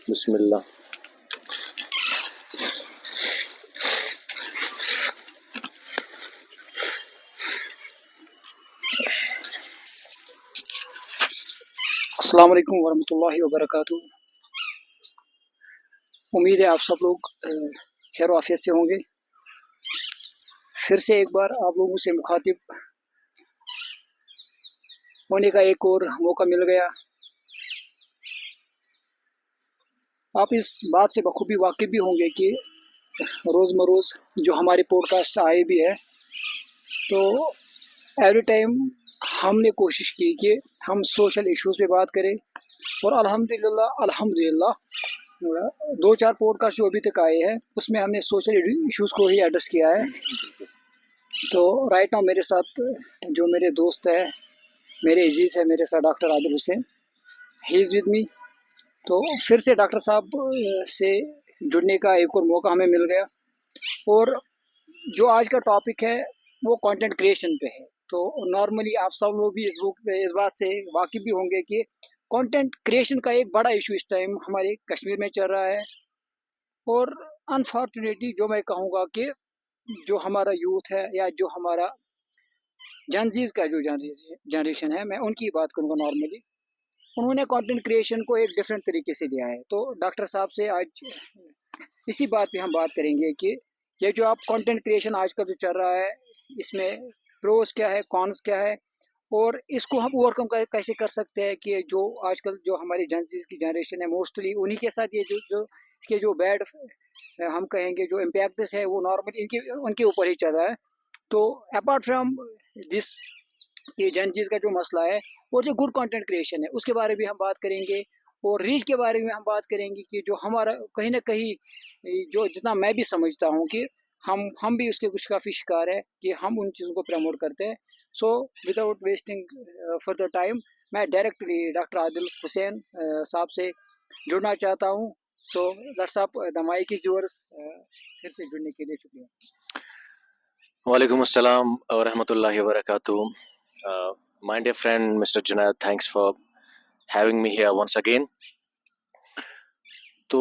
बिस्मिल्लाह। अस्सलाम वालेकुम वरहमतुल्लाहि वबरकातुहू। उम्मीद है आप सब लोग खैर आफियत से होंगे। फिर से एक बार आप लोगों से मुखातिब होने का एक और मौका मिल गया। आप इस बात से बखूबी वाकिफ़ भी होंगे कि रोज़ जो हमारे पॉडकास्ट आए भी है, तो एवरी टाइम हमने कोशिश की कि हम सोशल इश्यूज़ पे बात करें, और अल्हम्दुलिल्लाह 2-4 पॉडकास्ट जो अभी तक आए हैं उसमें हमने सोशल इश्यूज़ को ही एड्रेस किया है। तो राइट नाउ मेरे साथ जो मेरे दोस्त है, मेरे अजीज़ है, मेरे साथ doctor Adil Hussain, he is with me. तो फिर से डॉक्टर साहब से जुड़ने का एक और मौका हमें मिल गया, और जो आज का टॉपिक है वो कंटेंट क्रिएशन पे है। तो नॉर्मली आप सब लोग भी इस बात से वाकिफ़ भी होंगे कि कंटेंट क्रिएशन का एक बड़ा इशू इस टाइम हमारे कश्मीर में चल रहा है, और अनफॉर्चुनेटली जो मैं कहूँगा कि जो हमारा यूथ है या जो हमारा जनजीज का जो जनरेशन है, मैं उनकी बात करूँगा नॉर्मली, उन्होंने कंटेंट क्रिएशन को एक डिफरेंट तरीके से लिया है। तो डॉक्टर साहब से आज इसी बात पे हम बात करेंगे कि ये जो आप कंटेंट क्रिएशन आज का जो चल रहा है, इसमें प्रोज क्या है, कॉन्स क्या है, और इसको हम ओवरकम कैसे कर सकते हैं कि जो आजकल जो हमारी जनजीज की जनरेशन है, मोस्टली उन्हीं के साथ ये जो इसके जो बैड हम कहेंगे जो इम्पैक्ट्स है वो नॉर्मली उनके ऊपर ही चल रहा है। तो अपार्ट फ्रॉम दिस ये जनजीज का जो मसला है और जो गुड कंटेंट क्रिएशन है उसके बारे में हम बात करेंगे, और रीच के बारे में हम बात करेंगे कि जो हमारा कहीं ना कहीं जो जितना मैं भी समझता हूँ कि हम भी उसके कुछ काफ़ी शिकार है कि हम उन चीज़ों को प्रमोट करते हैं। So without wasting further time, मैं डायरेक्टली डॉक्टर आदिल हुसैन साहब से जुड़ना चाहता हूँ। सो डॉक्टर साहब, द माइक इज योर्स। फिर से जुड़ने के लिए शुक्रिया। वालेकुम अस्सलाम व रहमतुल्लाहि व बरकातुहू। My dear friend Mr. Junaid, thanks for having me here once again. तो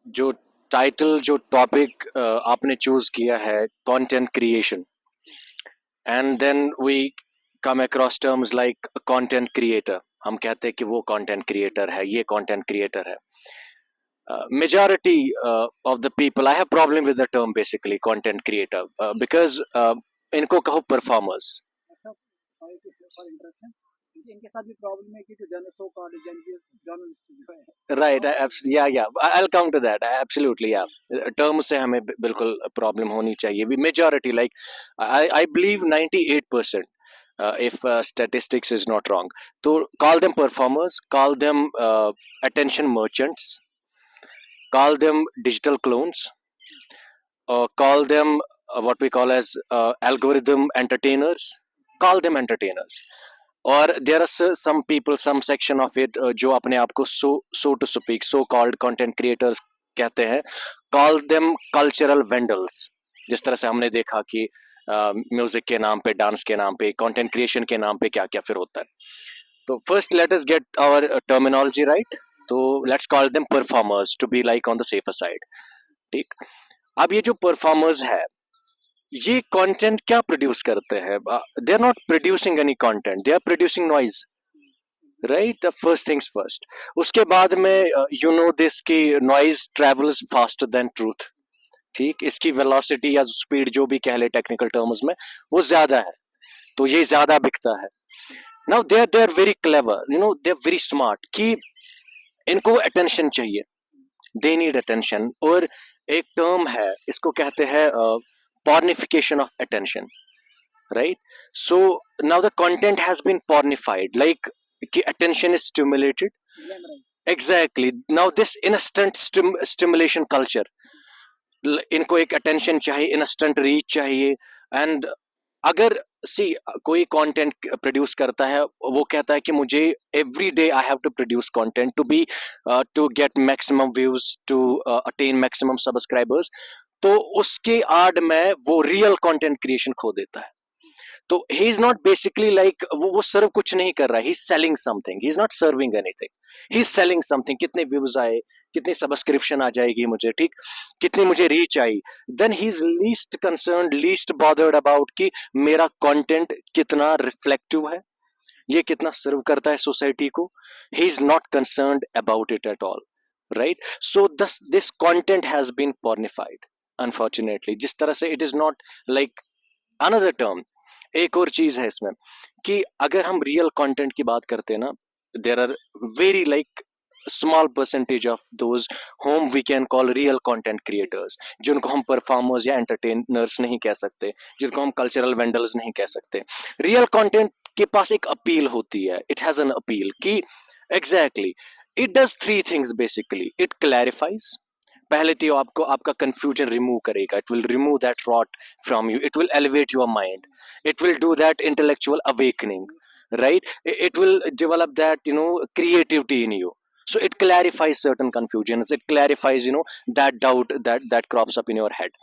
जो टाइटल, जो टॉपिक आपने चूज किया है, content creation, and then we come across terms like content creator. हम कहते हैं कि वो कंटेंट क्रिएटर है, ये कंटेंट क्रिएटर है। Majority of the people, I have problem with the term basically content creator, because इनको कहो performers. सॉरी फॉर इंटरप्शन, इनके साथ भी प्रॉब्लम है कि जो जर्नलिस्ट कॉलेज जर्नलिस्ट जो है, Right, yeah, I'll come to that. Absolutely, yeah. Term से हमें बिल्कुल प्रॉब्लम होनी चाहिए. We majority, like I believe 98%, if statistics is not wrong. तो call them performers, call them attention merchants, call them digital clones, call them what we call as algorithm entertainers, call them entertainers. और there are some people, some section of it जो अपने आप को so to speak so called content creators कहते हैं, call them cultural वेंडल्स। जिस तरह से हमने देखा कि म्यूजिक के नाम पे, डांस के नाम पे, कंटेंट क्रिएशन के नाम पे क्या क्या फिर होता है। तो first let us get our terminology right. तो let's call them performers to be like on the safer side. ठीक, अब ये जो परफॉर्मर्स है, ये कंटेंट क्या प्रोड्यूस करते हैं? They are not producing any content, they are producing noise, right? First things first. उसके बाद में यू नो दिस की noise travels faster than truth. ठीक, इसकी वेलोसिटी या स्पीड जो भी कह ले टेक्निकल टर्म्स में, वो ज्यादा है, तो ये ज्यादा बिकता है। Now they are very clever, you know, they are very smart कि इनको अटेंशन चाहिए, दे नीड अटेंशन। और एक टर्म है, इसको कहते हैं pornification of attention, right? So now the content has been pornified, like attention is stimulated. Exactly. Now this instant stimulation culture, इनको एक attention चाहिए, instant reach चाहिए। and अगर कोई कंटेंट प्रोड्यूस करता है, वो कहता है कि मुझे every day I have to produce content to be to get maximum views, to attain maximum subscribers, तो उसके आड़ में वो रियल कंटेंट क्रिएशन खो देता है। तो he is not basically like, वो सर्व कुछ नहीं कर रहा है, he is selling something, he is not serving anything, he is selling something. कितने व्यूज आए, कितनी सब्सक्रिप्शन आ जाएगी मुझे, ठीक, कितनी मुझे रीच आई, then he is least concerned, least bothered about कि मेरा कंटेंट कितना रिफ्लेक्टिव है, ये कितना सर्व करता है सोसाइटी को. He is not concerned about it at all, right. So this content has been pornified unfortunately. जिस तरह से it is not like another term. एक और चीज है इसमें कि अगर हम रियल कंटेंट की बात करते हैं ना, there are very like small percentage of those whom we can call real content creators, जिनको हम परफॉर्मर्स या एंटरटेनर्स नहीं कह सकते, जिनको हम कल्चरल वेंडर्स नहीं कह सकते. रियल कंटेंट के पास एक अपील होती है, इट हैज एन अपील कि exactly it does three things basically. It clarifies, पहले तो आपको आपका कंफ्यूजन रिमूव करेगा, it will remove that rot from you, it will elevate your mind, it will do that intellectual awakening, right. It will develop that creativity in you. So it clarifies certain confusions, it clarifies that doubt that crops up in your head.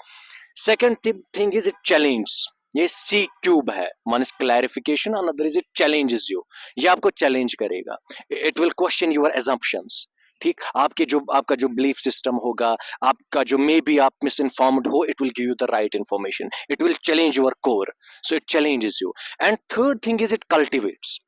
Second thing is it challenges. ये सी cube है, one is clarification, another is it challenges you. ये आपको challenge करेगा, it will question your assumptions, ठीक. आपका जो belief system होगा, आपका जो मे बी आप मिस इन्फॉर्म्ड हो, it will give you the right information, it will challenge your core. So it challenges you. And third thing is it cultivates,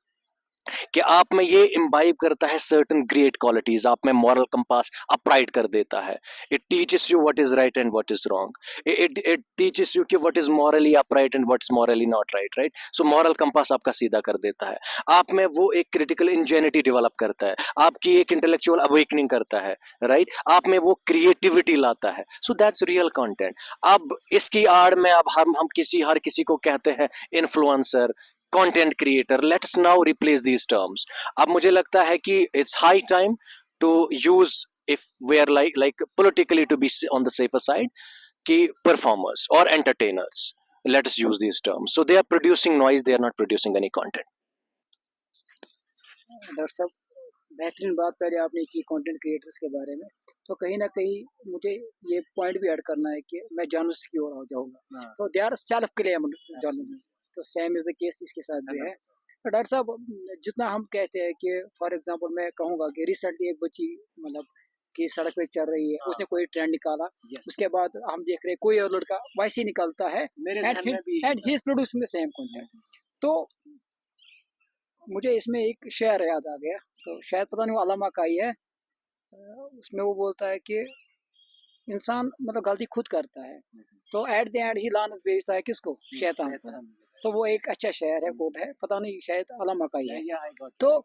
कि आप में ये इम्बाइब करता है सर्टन ग्रेट क्वालिटीज, आप में मॉरल कंपास अपराइट कर देता है. It teaches you what is right and what is wrong, it teaches you कि what is morally upright and what is morally not right, right. So moral compass आपका सीधा कर देता है. आप में वो एक क्रिटिकल इंजेनिटी डेवलप करता है, आपकी एक इंटेलेक्चुअल अवेकनिंग करता है, राइट. आप में वो क्रिएटिविटी लाता है. So that's real content. अब इसकी आड़ में अब हम हर किसी को कहते हैं influencer, content creator. Let's now replace these terms. अब मुझे लगता है कि it's high time to use, if we are like politically to be on the safer side, कि performers or entertainers, let us use these terms. So they are producing noise, they are not producing any content. Doctor साहब, बेहतरीन बात पहले आपने की content creators के बारे में. तो कहीं ना कहीं मुझे ये पॉइंट भी ऐड करना है कि मैं जर्नलिस्ट की ओर जाऊँगा. तो they are self claim journalist, तो सेम इज द केस इसके साथ भी है. तो डॉक्टर साहब, जितना हम कहते हैं कि फॉर एग्जांपल मैं कहूँगा कि रिसेंटली एक बच्ची मतलब कि सड़क पे चल रही है, उसने कोई ट्रेंड निकाला, उसके बाद हम देख रहे हैं कोई और लड़का वैसे ही निकलता है and he is producing the same content. तो मुझे इसमें एक शेर याद आ गया, तो शायद पता नहीं वो अलामा का ही है. उसमें वो बोलता है कि इंसान मतलब गलती खुद करता है, तो एट द एंड ही लानत भेजता है किसको, शैतान को. तो वो एक अच्छा शेर है, कोट है, पता नहीं शायद अलामा का ही है. तो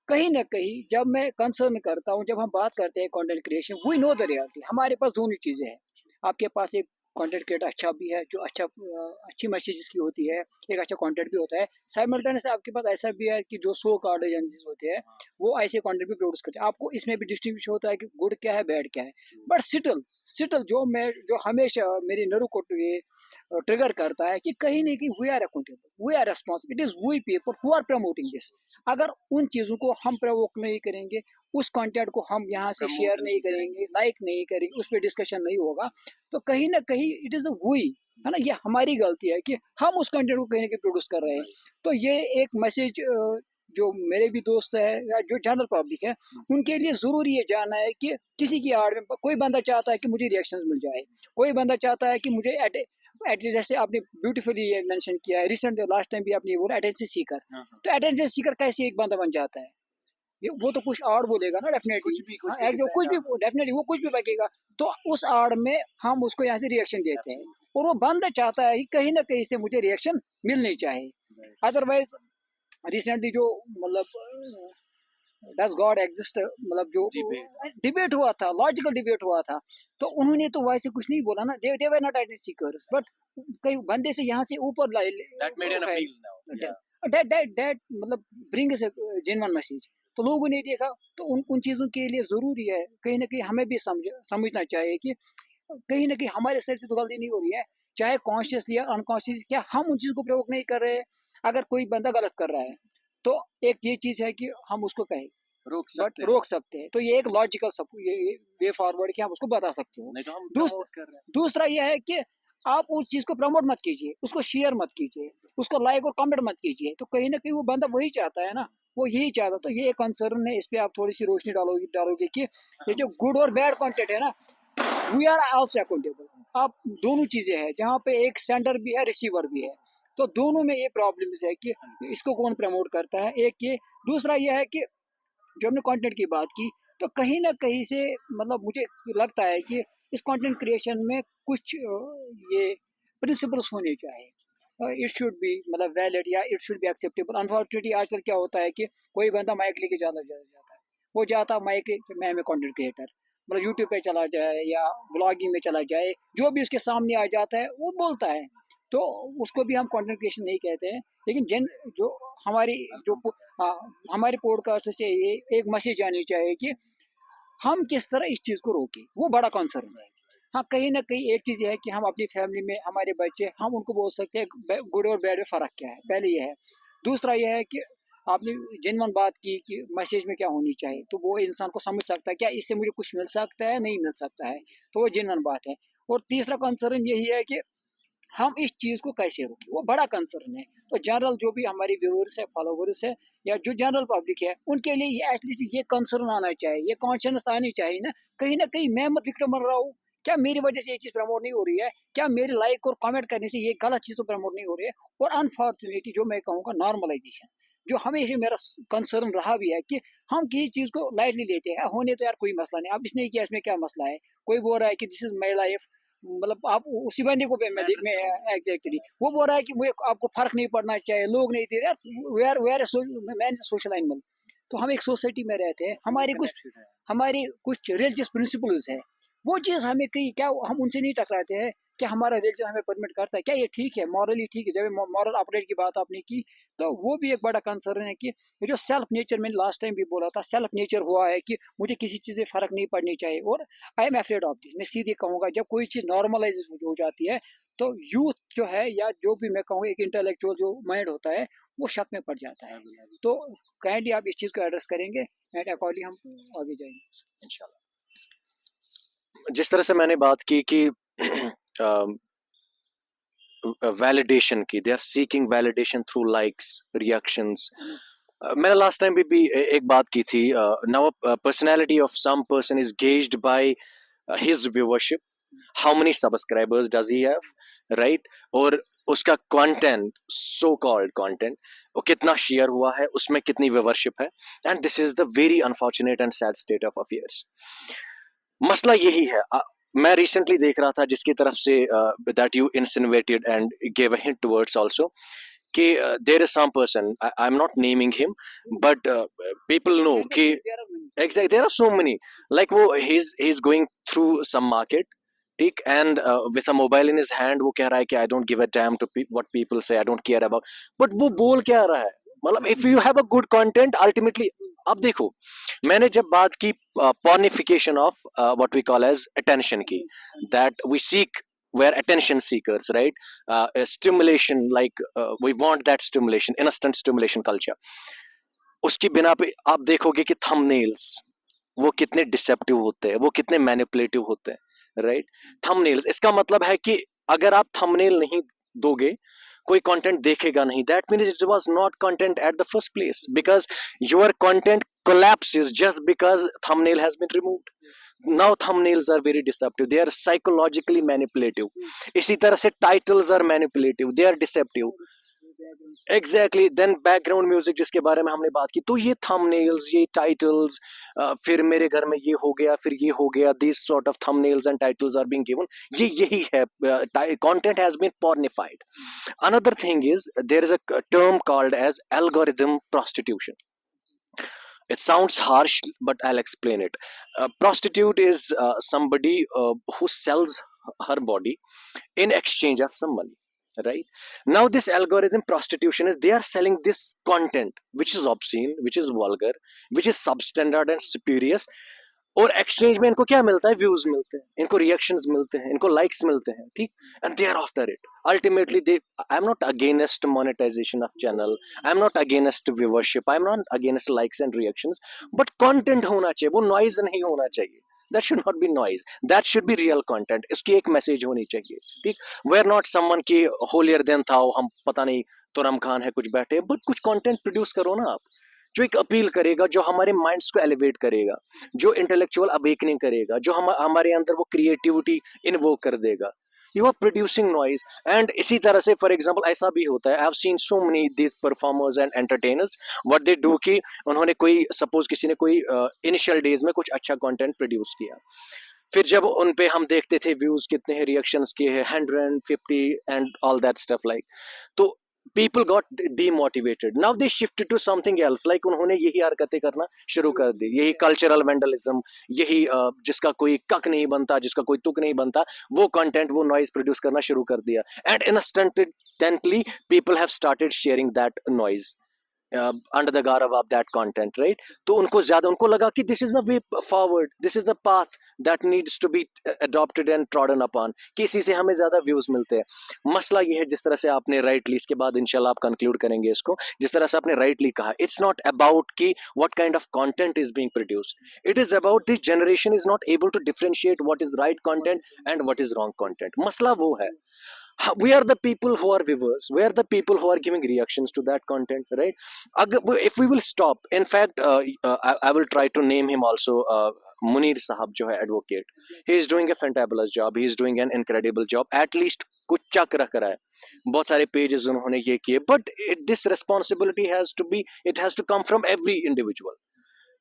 कहीं ना कहीं जब मैं कंसर्न करता हूँ, जब हम बात करते हैं content creation, we know the reality. हमारे पास दोनों चीज़ें हैं. आपके पास एक कंटेंट क्रिएटर अच्छा भी है, जो अच्छी मैसेजेस की होती है, एक अच्छा कंटेंट भी होता है. साइमल्टेनियस आपके पास ऐसा भी है कि जो सो कॉल्ड एजेंसीज होते हैं, वो ऐसे कंटेंट भी प्रोड्यूस करते हैं. आपको इसमें भी डिस्ट्रीब्यूशन होता है कि गुड क्या है, बैड क्या है. बट सिटल जो हमेशा मेरी नरू को ये ट्रिगर करता है कि कहीं ना कहीं we are accountable, we are responsible, it is we people who are promoting this. अगर उन चीज़ों को हम प्रवोक नहीं करेंगे, उस कंटेंट को हम यहाँ से शेयर नहीं करेंगे, लाइक नहीं करेंगे, उस पर डिस्कशन नहीं होगा, तो कहीं ना कहीं इट इज वी, है ना, ये हमारी गलती है कि हम उस कंटेंट को कहीं ना कहीं प्रोड्यूस कर रहे हैं. तो ये एक मैसेज जो मेरे भी दोस्त है या जो जनरल पब्लिक है, उनके लिए ज़रूरी ये जानना है कि किसी की आड़ में कोई बंदा चाहता है कि मुझे रिएक्शंस मिल जाए, कोई बंदा चाहता है कि मुझे जैसे आपने ब्यूटीफुली ये मेंशन किया है, रिसेंट लास्ट टाइम भी आपने ये बोला अटेंशन सीकर. तो अटेंशन सीकर कैसे एक बंदा बन जाता है, वो तो कुछ और बोलेगा ना, डेफिनेटली कुछ भी डेफिनेटली वो कुछ भी बकेगा. तो उस आड़ में हम उसको यहाँ से रिएक्शन देते हैं, और वो बंदा चाहता है कि कहीं ना कहीं से मुझे रिएक्शन मिलनी चाहिए. अदरवाइज रिसेंटली जो मतलब डज गॉड एग्जिस्ट, मतलब जो डिबेट हुआ था, लॉजिकल डिबेट हुआ था, तो उन्होंने तो वैसे कुछ नहीं बोला ना, they were not identity seekers, but कई बंदे से यहाँ से ऊपर दैट मतलब ब्रिंग्स अ जेन्युइन मैसेज. तो लोगों ने देखा, तो उन चीज़ों के लिए ज़रूरी है कहीं ना कहीं हमें भी समझना चाहिए कि कहीं ना कहीं हमारे साइड से तो गलती नहीं हो रही है, चाहे कॉन्शियसली या अनकॉन्शियस, क्या हम उन चीज़ों को प्रयोग नहीं कर रहे हैं. अगर कोई बंदा गलत कर रहा है, तो एक ये चीज़ है कि हम उसको कहें, रोक सकते हैं. तो ये एक लॉजिकल ये वे फॉरवर्ड कि हम उसको बता सकते हो. नहीं तो हम दूसरा ये है कि आप उस चीज़ को प्रमोट मत कीजिए, उसको शेयर मत कीजिए, उसको लाइक और कमेंट मत कीजिए. तो कहीं ना कहीं वो बंदा वही चाहता है ना वो यही चाहता। तो ये कंसर्न है, इस पे आप थोड़ी सी रोशनी डालोगे कि ये जो गुड और बैड कंटेंट है ना, वी आर आल्सो अकाउंटेबल। आप दोनों चीजें हैं जहाँ पे एक सेंडर भी है, रिसीवर भी है। तो दोनों में ये प्रॉब्लम्स है कि इसको कौन प्रमोट करता है, एक ये। दूसरा ये है कि जो हमने कंटेंट की बात की, तो कहीं ना कहीं से मतलब मुझे लगता है कि इस कंटेंट क्रिएशन में कुछ ये प्रिंसिपल्स होने चाहिए। इट शुड बी मतलब वैलिड, या it should be acceptable. Unfortunately आजकल क्या होता है कि कोई बंदा माइक लेके जाता है, वो जाता माइक, मैं कंटेंट क्रिएटर, मतलब यूट्यूब पे चला जाए या ब्लॉगिंग में चला जाए, जो भी उसके सामने आ जाता है वो बोलता है। तो उसको भी हम कंटेंट क्रिएशन नहीं कहते हैं। लेकिन जिन जो हमारी जो हाँ, हमारे पॉडकास्ट से ये एक मैसेज आनी चाहिए कि हम किस तरह इस चीज़ को रोकें, वो बड़ा कंसर्न है। हाँ, कहीं न कहीं एक चीज़ ये है कि हम अपनी फैमिली में हमारे बच्चे, हम उनको बोल सकते हैं गुड और बैड में फ़र्क क्या है, पहले ये है। दूसरा ये है कि आपने जेन्युइन बात की कि मैसेज में क्या होनी चाहिए, तो वो इंसान को समझ सकता है क्या इससे मुझे कुछ मिल सकता है, नहीं मिल सकता है, तो वो जेन्युइन बात है। और तीसरा कंसर्न यही है कि हम इस चीज़ को कैसे रोकें, वो बड़ा कंसर्न है। तो जनरल जो भी हमारी व्यूअर्स है, फॉलोवर्स है, या जो जनरल पब्लिक है, उनके लिए ये एटलीस्ट ये कंसर्न आना चाहिए, ये कॉन्शियस आनी चाहिए ना, कहीं न कहीं मैं मत विक्टिम बन रहा हूँ। क्या मेरी वजह से ये चीज़ प्रमोट नहीं हो रही है? क्या मेरे लाइक और कमेंट करने से ये गलत चीज़ तो प्रमोट नहीं हो रही है? और अनफॉर्चुनेटली जो मैं कहूँगा नॉर्मलाइज़ेशन, जो हमेशा मेरा कंसर्न रहा भी है कि हम किसी चीज़ को लाइटली लेते हैं, होने तो यार कोई मसला नहीं, अब इसने किया इसमें क्या मसला है? कोई बोल रहा है कि दिस इज़ माय लाइफ, मतलब आप उसी बंदे को मैं एग्जैक्टली वो बोल रहा है कि मुझे आपको फर्क नहीं पड़ना चाहिए, लोग नहीं दे रहे, वे आर मैन सोशल एनिमल। तो हम एक सोसाइटी में रहते हैं, हमारी कुछ रिलीजियस प्रिंसिपल्स है, वो चीज़ हमें कहीं क्या हम उनसे नहीं टकराते हैं? क्या हमारा रिलीजन हमें परमिट करता है? क्या ये ठीक है, मॉरली ठीक है? जब मॉरल अपडेट की बात आपने की, तो वो भी एक बड़ा कंसर्न है कि ये जो सेल्फ नेचर, मैंने लास्ट टाइम भी बोला था, सेल्फ नेचर हुआ है कि मुझे किसी चीज़ से फ़र्क नहीं पड़नी चाहिए। और I am afraid of this, मैं सीधे कहूँगा, जब कोई चीज़ नॉर्मलाइज हो जाती है, तो यूथ जो है, या जो भी मैं कहूँगा एक इंटेलेक्चुअल जो माइंड होता है, वो शक में पड़ जाता है। तो काइंडली आप इस चीज़ को एड्रेस करेंगे, एंड अकॉर्डिंग हम आगे जाएंगे इंशाल्लाह। जिस तरह से मैंने बात की कि वैलिडेशन की, they are seeking validation through likes, reactions. मैंने लास्ट टाइम भी एक बात की थी। Now personality of some person is gauged by his viewership, how many subscribers does he have, right? और उसका कंटेंट, सो कॉल्ड कंटेंट, वो कितना शेयर हुआ है, उसमें कितनी व्यूअरशिप है। And this is the very unfortunate and sad state of affairs. मसला यही है। मैं रिसेंटली देख रहा था जिसकी तरफ से that you insinuated and give a hint towards also कि there is some person, I am not naming him, but people know कि exactly there are so many, like वो he's going through some market, ठीक, and with a mobile in his hand वो कह रहा है कि I don't give a damn to what people say, I don't care about, but वो बोल क्या रहा है? मतलब if you have a good content ultimately। अब देखो, मैंने जब बात की pornification of what we call as attention की, that we seek, we're attention seekers, right? Stimulation, like we want that stimulation, instant stimulation culture। उसकी बिना पे आप देखोगे कि थंबनेल्स वो कितने डिसेप्टिव होते हैं, वो कितने मैनिपुलेटिव होते हैं, राइट? थंबनेल्स, इसका मतलब है कि अगर आप थंबनेल नहीं दोगे, कोई कंटेंट देखेगा नहीं। That means it was not content at the first place, because your content collapses just because thumbnail has been removed. Now thumbnails are very deceptive, they are psychologically manipulative. इसी तरह से titles are manipulative, they are deceptive. Exactly, then background music जिसके बारे में हमने बात की, तो ये थंबनेल्स, ये टाइटल्स, फिर मेरे घर में ये हो गया, फिर ये हो गया, this sort of thumbnails and titles are being given, ये यही है, content has been pornified. Another thing is there is a term called as algorithm prostitution. It sounds harsh, but I'll explain it. Prostitute is somebody who sells her body in exchange of some money, right? Now this algorithm prostitution is they are selling this content which is obscene, which is vulgar, which is substandard and spurious, और exchange में इनको क्या मिलता है? Views मिलते हैं, इनको reactions मिलते हैं, इनको लाइक्स मिलते हैं, ठीक, and they are after it ultimately. They, I am not against monetisation of channel, I am not against viewership, I am not against likes and reactions, but content होना चाहिए, वो नॉइज नहीं होना चाहिए। That should not be noise. That should be real content. इसकी एक message होनी चाहिए, ठीक। We are not someone की holier than thou, हम पता नहीं तुरम खान है कुछ बैठे, बट कुछ कंटेंट प्रोड्यूस करो ना आप, जो एक अपील करेगा, जो हमारे माइंड्स को एलिवेट करेगा, जो इंटेलेक्चुअल अवेकनिंग करेगा, जो हमारे अंदर वो क्रिएटिविटी इन्वोक कर देगा। You are producing noise. And इसी तरह से फॉर एग्जाम्पल ऐसा भी होता है, I have seen so many these performers and entertainers, what they do कि उन्होंने कोई सपोज किसी ने कोई इनिशियल डेज में कुछ अच्छा कंटेंट प्रोड्यूस किया, फिर जब उन पे हम देखते थे व्यूज कितने हैं, रिएक्शंस किए हैं 150 and all that stuff like, तो people got demotivated, now they shifted to something else, like उन्होंने यही हरकतें करना शुरू कर दी, यही कल्चरल वेंडलिज्म, यही जिसका कोई कक नहीं बनता, जिसका कोई तुक नहीं बनता, वो कंटेंट, वो नॉइज प्रोड्यूस करना शुरू कर दिया। And instantly people have started sharing that noise under the garb of that content, right? तो उनको लगा कि this is the way forward, this is the path that needs to be adopted and trodden upon, कि इसी से हमें ज्यादा views मिलते हैं। मसला ये है, जिस तरह से आपने राइटली, इसके बाद इंशाल्लाह आप कंक्लूड करेंगे इसको, जिस तरह से आपने राइटली कहा, इट्स नॉट अबाउट कि what kind of content is being produced, it is about this generation is not able to differentiate what is right content and what is wrong content। मसला वो है, we are the people who are viewers, we are the people who are giving reactions to that content, right? If we will stop, in fact, I will try to name him also, Munir Sahab जो है advocate, he is doing a fantabulous job, he is doing an incredible job, at least कुछ चक रख रहा है, बहुत सारे pages उन्होंने ये किए, but this responsibility has to be, it has to come from every individual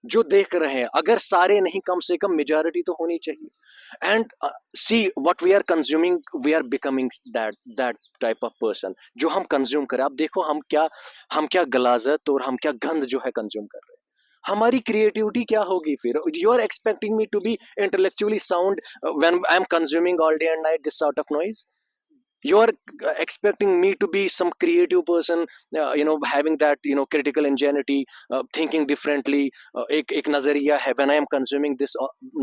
जो देख रहे हैं, अगर सारे नहीं कम से कम मेजॉरिटी तो होनी चाहिए। And see what we are consuming, we are becoming that type of person, जो हम कंज्यूम करें। आप देखो हम क्या गलाजत और हम क्या गंद जो है कंज्यूम कर रहे हैं, हमारी क्रिएटिविटी क्या होगी फिर? You are expecting me to be intellectually sound when I am consuming all day and night this sort of noise? You are expecting me to be some creative person, having that critical ingenuity, thinking differently, एक नजरिया है when I am consuming this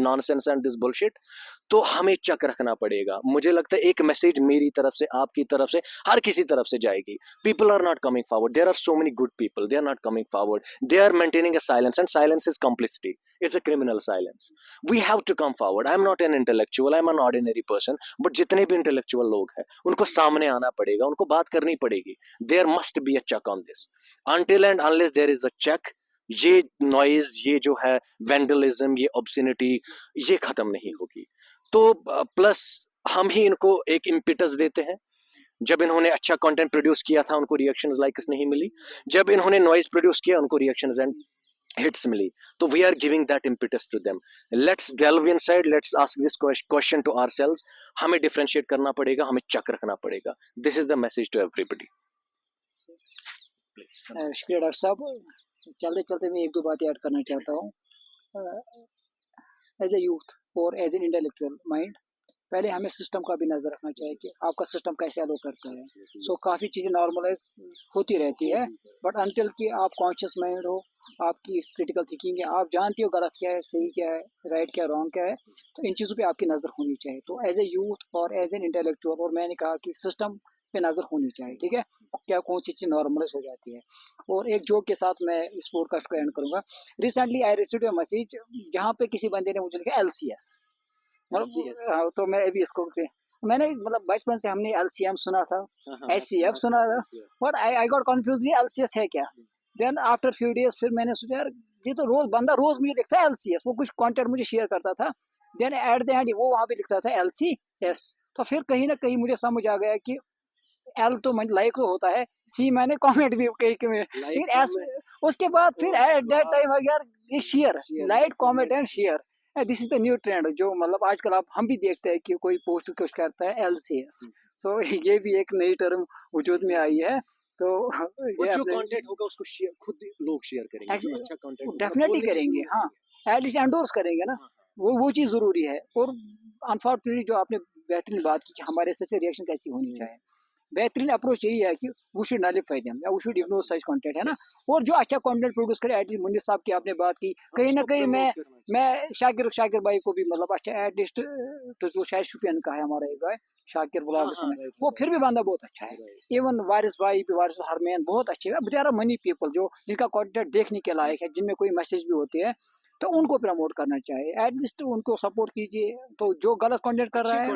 nonsense and this bullshit। तो हमें चक रखना पड़ेगा। मुझे लगता है एक मैसेज मेरी तरफ से, आपकी तरफ से, हर किसी तरफ से जाएगी। People are not coming forward, there are so many good people, they are not coming forward, they are maintaining a silence, and silence is complicity, it's a criminal silence. We have to come forward. I am not an intellectual, I am an ordinary person, but जितने भी intellectual लोग हैं उनको सामने आना पड़ेगा, उनको बात करनी पड़ेगी। There must be a check on this, until and unless there is a check, ये नॉइज, ये जो है वेंडलिज्म, ये ऑब्सिनिटी, ये खत्म नहीं होगी। तो प्लस हम ही इनको एक इम्पिटस देते हैं। जब इन्होंने अच्छा कंटेंट प्रोड्यूस किया था उनको रिएक्शंस लाइक्स नहीं मिली, जब इन्होंने नॉइज प्रोड्यूस किया उनको रिएक्शंस एंड हिट्स मिली, तो we are giving that impetus to them. Let's delve inside, let's ask this question to ourselves. हमें डिफरेंशिएट करना पड़ेगा, हमें चेक रखना पड़ेगा। This is the message to everybody. शुक्रिया डॉक्टर साहब। चलते चलते मैं एक दो बातें ऐड करना चाहता हूँ। एज ए यूथ और एज एन इंटेलेक्चुअल माइंड, पहले हमें सिस्टम का भी नज़र रखना चाहिए कि आपका सिस्टम कैसे अलो करता है। सो काफ़ी चीज़ें नॉर्मलाइज होती रहती है, बट अनटिल कि आप कॉन्शियस माइंड हो, आपकी क्रिटिकल थिंकिंग है, आप जानते हो गलत क्या है, सही क्या है, राइट क्या, रॉन्ग क्या है, तो इन चीज़ों पे आपकी नज़र होनी चाहिए। तो एज ए यूथ और एज एन इंटेलेक्चुअल, और मैंने कहा कि सिस्टम पे नज़र होनी चाहिए, ठीक है, क्या कौन सी चीज़ नॉर्मलाइज हो जाती है। और एक जोक के साथ मैं इस पॉडकास्ट को एंड करूँगा। Recently I received a message जहाँ पे किसी बंदे ने मुझे लिखा LCS, मतलब तो मैं अभी इसको मैंने मतलब बचपन से हमने LCM सुना था, SCF सुना था, बट आई गॉट कंफ्यूज, ये LCS है क्या। देन आफ्टर फ्यू डेज फिर मैंने सोचा यार ये तो रोज मुझे लिखता है LCS, वो कुछ कंटेंट मुझे शेयर करता था, देन एट द एंड वो वहाँ पे लिखता था LCS। तो फिर कहीं ना कहीं मुझे समझ आ गया कि L तो लाइक तो होता है, C मैंने कमेंट भी कहीं लेकिन S, उसके बाद फिर एट दैट टाइम यार ये share, light comment and share, this is the new trend जो मतलब आजकल आप हम भी देखते हैं कि कोई पोस्ट कुछ करता है LCS। सो ये भी एक नई टर्म वजूद में आई है। तो ये जो कंटेंट होगा उसको शेयर खुद लोग शेयर करेंगे, जो अच्छा कंटेंट डेफिनेटली करेंगे, हाँ, एटलीस्ट एंडोर्स करेंगे ना, वो चीज़ ज़रूरी है। और अनफॉर्चुनेटली जो आपने बेहतरीन बात की कि हमारे से रिएक्शन कैसी होनी चाहिए, बेहतरीन अप्रोच यही है कि वी शुड नॉलिफाई देम या we should ignore such content, है ना। और जो अच्छा कंटेंट प्रोड्यूस करे, एटलीस्ट मुनीर साहब की आपने बात की, कहीं ना कहीं मैं शाकिर भाई को भी मतलब अच्छा एटलीस्ट, तो शायद शुपियन का है हमारा एक गाय शाकिर ब्लॉग, वो फिर भी बंदा बहुत अच्छा है। इवन वारिस भाई भी, वारिस हरमैन बहुत अच्छे है। बेचारा मनी पीपल जो जिनका कंटेंट देखने के लायक है, जिनमें कोई मैसेज भी होते हैं, तो उनको प्रमोट करना चाहिए, एटलीस्ट उनको सपोर्ट कीजिए। तो जो गलत कंटेंट कर रहा है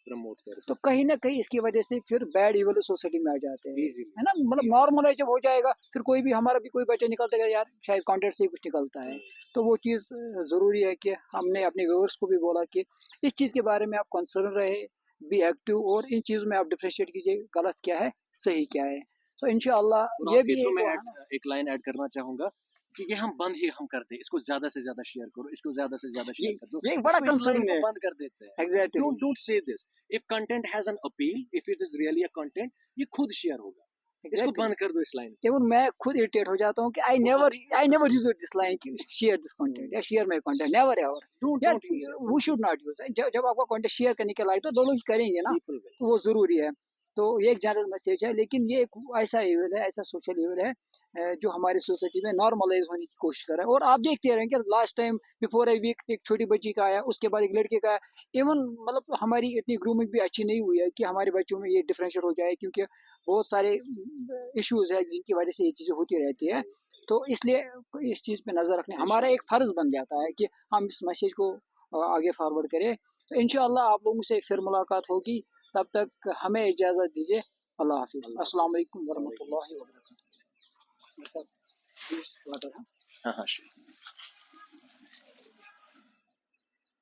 प्रमोट करते तो कहीं ना कहीं इसकी वजह से फिर बैड इवल सोसाइटी में आ जाते हैं, इजीली। है ना। मतलब नॉर्मलाइज जब हो जाएगा फिर कोई भी हमारा भी कोई बच्चा निकलता है यार शायद कंटेंट से ही कुछ निकलता है। तो वो चीज़ ज़रूरी है कि हमने अपने व्यूअर्स को भी बोला कि इस चीज़ के बारे में आप कंसर्न रहे, बी एक्टिव, और इन चीज़ों में आप डिफ्रेंशिएट कीजिए गलत क्या है सही क्या है। तो इंशाल्लाह और ये आपके भी थ्रू एक मैं वो है ना। एक लाइन ऐड करना चाहूंगा कि ये हम बंद ही हम कर दें, इसको ज्यादा से ज्यादा शेयर करो, इसको ज्यादा से ज्यादा ये शेयर कर दो, ये एक बड़ा इसको इस लाइन कंसर्न को है। बंद कर देते हैं। Exactly don't say this, if content has an appeal, if it is really a content, ये खुद शेयर होगा, इसको एग्जैक्टली। बंद कर दो इस लाइन को। इवन मैं खुद इरिटेट हो जाता हूँ कि I never use this line कि शेयर दिस कंटेंट या share my content, never ever. Don't यार don't use we should not use. जब आपका कंटेंट शेयर करने के लायक तो दोनों ही करेंगे ना, पीपल विल। तो वो जरूरी है। तो ये एक जनरल मैसेज है, लेकिन ये एक ऐसा इवेल है, ऐसा सोशल इवेल है जो हमारी सोसाइटी में नॉर्मलाइज होने की कोशिश कर रहा है। और आप देखते रहे कि last time before a week एक छोटी बच्ची का आया, उसके बाद एक लड़के का आया। इवन मतलब हमारी इतनी ग्रूमिंग भी अच्छी नहीं हुई है कि हमारे बच्चों में ये डिफरेंशिएट हो जाए, क्योंकि बहुत सारे इश्यूज है जिनकी वजह से ये चीज़ें होती रहती है। तो इसलिए इस चीज़ पे नज़र रखने हमारा एक फ़र्ज़ बन जाता है कि हम इस मैसेज को आगे फॉरवर्ड करें। तो इंशाअल्लाह आप लोगों से फिर मुलाकात होगी, तब तक हमें इजाज़त दीजिए। अल्लाह हाफ़िज़। अस्सलाम वालेकुम वरहमतुल्लाहि वबरकातुहू। Sir please water. हाँ हाँ sure.